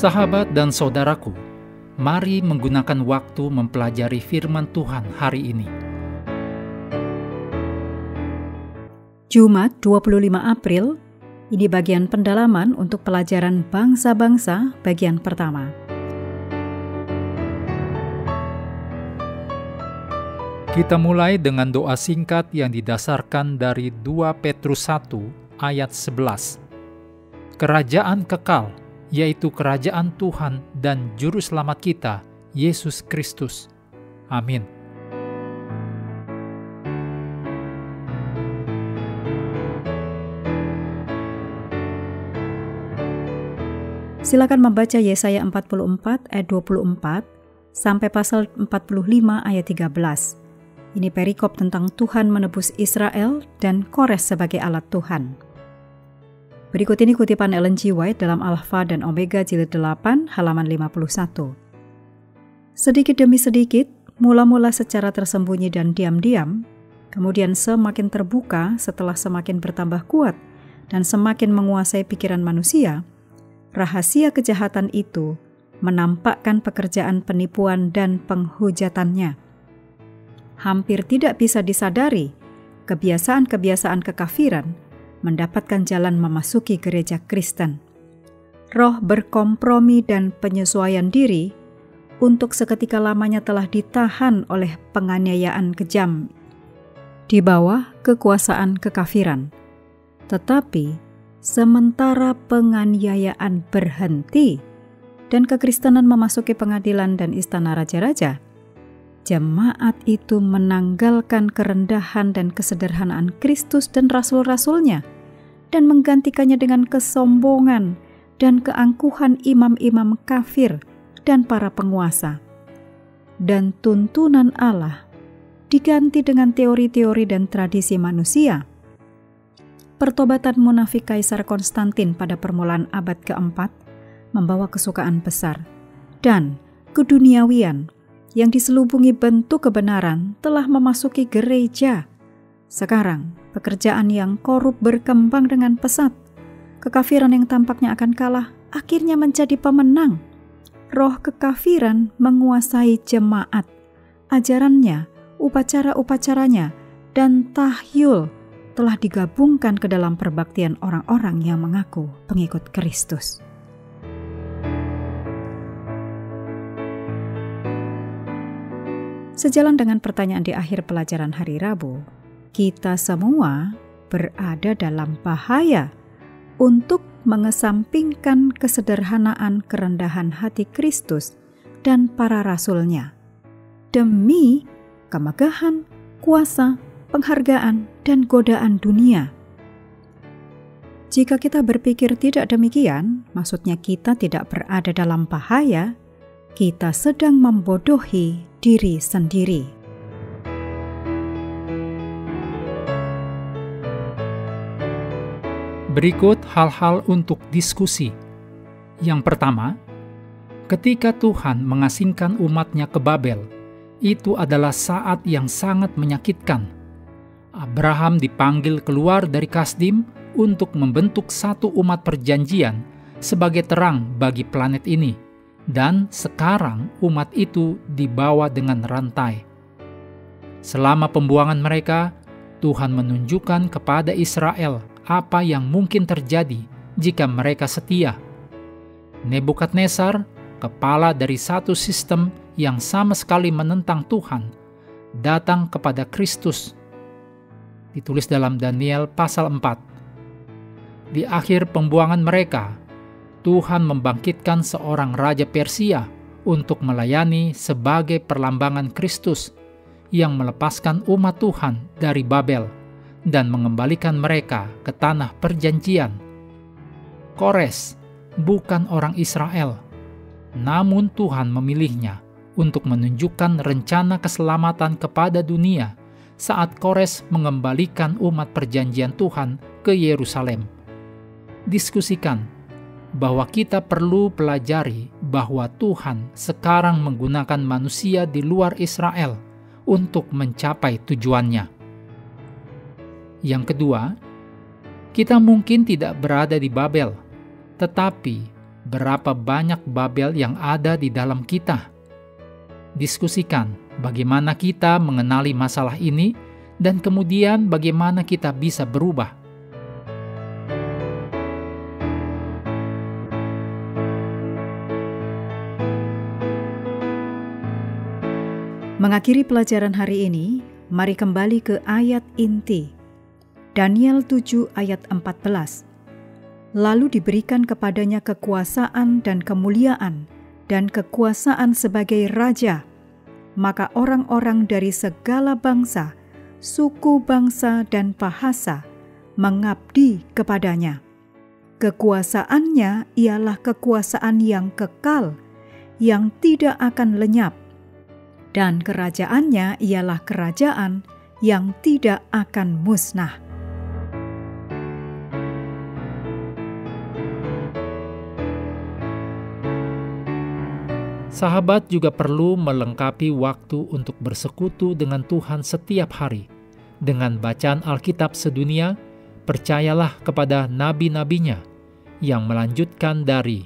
Sahabat dan saudaraku, mari menggunakan waktu mempelajari firman Tuhan hari ini. Jumat 25 April, ini bagian pendalaman untuk pelajaran bangsa-bangsa bagian pertama. Kita mulai dengan doa singkat yang didasarkan dari 2 Petrus 1 ayat 11. Kerajaan kekal, yaitu kerajaan Tuhan dan Juru Selamat kita, Yesus Kristus. Amin. Silakan membaca Yesaya 44 ayat 24 sampai pasal 45 ayat 13. Ini perikop tentang Tuhan menebus Israel dan Kores sebagai alat Tuhan. Berikut ini kutipan Ellen G. White dalam Alfa dan Omega jilid 8 halaman 51. Sedikit demi sedikit, mula-mula secara tersembunyi dan diam-diam, kemudian semakin terbuka setelah semakin bertambah kuat dan semakin menguasai pikiran manusia, rahasia kejahatan itu menampakkan pekerjaan penipuan dan penghujatannya. Hampir tidak bisa disadari, kebiasaan-kebiasaan kekafiran mendapatkan jalan memasuki gereja Kristen. Roh berkompromi dan penyesuaian diri untuk seketika lamanya telah ditahan oleh penganiayaan kejam di bawah kekuasaan kekafiran. Tetapi sementara penganiayaan berhenti dan kekristenan memasuki pengadilan dan istana raja-raja, jemaat itu menanggalkan kerendahan dan kesederhanaan Kristus dan rasul-rasulnya dan menggantikannya dengan kesombongan dan keangkuhan imam-imam kafir dan para penguasa. Dan tuntunan Allah diganti dengan teori-teori dan tradisi manusia. Pertobatan munafik Kaisar Konstantin pada permulaan abad keempat membawa kesukaan besar, dan keduniawian yang diselubungi bentuk kebenaran telah memasuki gereja. Sekarang, pekerjaan yang korup berkembang dengan pesat. Kekafiran yang tampaknya akan kalah akhirnya menjadi pemenang. Roh kekafiran menguasai jemaat. Ajarannya, upacara-upacaranya, dan tahyul telah digabungkan ke dalam perbaktian orang-orang yang mengaku pengikut Kristus. Sejalan dengan pertanyaan di akhir pelajaran hari Rabu, kita semua berada dalam bahaya untuk mengesampingkan kesederhanaan kerendahan hati Kristus dan para rasulnya demi kemegahan, kuasa, penghargaan, dan godaan dunia. Jika kita berpikir tidak demikian, maksudnya kita tidak berada dalam bahaya, kita sedang membodohi diri sendiri. Berikut hal-hal untuk diskusi. Yang pertama, ketika Tuhan mengasingkan umatnya ke Babel, itu adalah saat yang sangat menyakitkan. Abraham dipanggil keluar dari Kasdim untuk membentuk satu umat perjanjian sebagai terang bagi planet ini. Dan sekarang umat itu dibawa dengan rantai. Selama pembuangan mereka, Tuhan menunjukkan kepada Israel apa yang mungkin terjadi jika mereka setia. Nebukadnezar, kepala dari satu sistem yang sama sekali menentang Tuhan, datang kepada Kristus. Ditulis dalam Daniel pasal 4. Di akhir pembuangan mereka, Tuhan membangkitkan seorang raja Persia untuk melayani sebagai perlambangan Kristus yang melepaskan umat Tuhan dari Babel dan mengembalikan mereka ke tanah perjanjian. Kores bukan orang Israel, namun Tuhan memilihnya untuk menunjukkan rencana keselamatan kepada dunia saat Kores mengembalikan umat perjanjian Tuhan ke Yerusalem. Diskusikan bahwa kita perlu pelajari bahwa Tuhan sekarang menggunakan manusia di luar Israel untuk mencapai tujuannya. Yang kedua, kita mungkin tidak berada di Babel, tetapi Berapa banyak Babel yang ada di dalam kita? Diskusikan bagaimana kita mengenali masalah ini dan kemudian bagaimana kita bisa berubah. Mengakhiri pelajaran hari ini, mari kembali ke ayat inti. Daniel 7 ayat 14. Lalu diberikan kepadanya kekuasaan dan kemuliaan dan kekuasaan sebagai raja. Maka orang-orang dari segala bangsa, suku bangsa dan bahasa mengabdi kepadanya. Kekuasaannya ialah kekuasaan yang kekal, yang tidak akan lenyap. Dan kerajaannya ialah kerajaan yang tidak akan musnah. Sahabat juga perlu melengkapi waktu untuk bersekutu dengan Tuhan setiap hari. Dengan bacaan Alkitab sedunia, percayalah kepada nabi-nabinya yang melanjutkan dari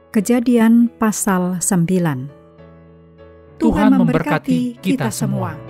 Kejadian pasal 9. Tuhan memberkati kita semua.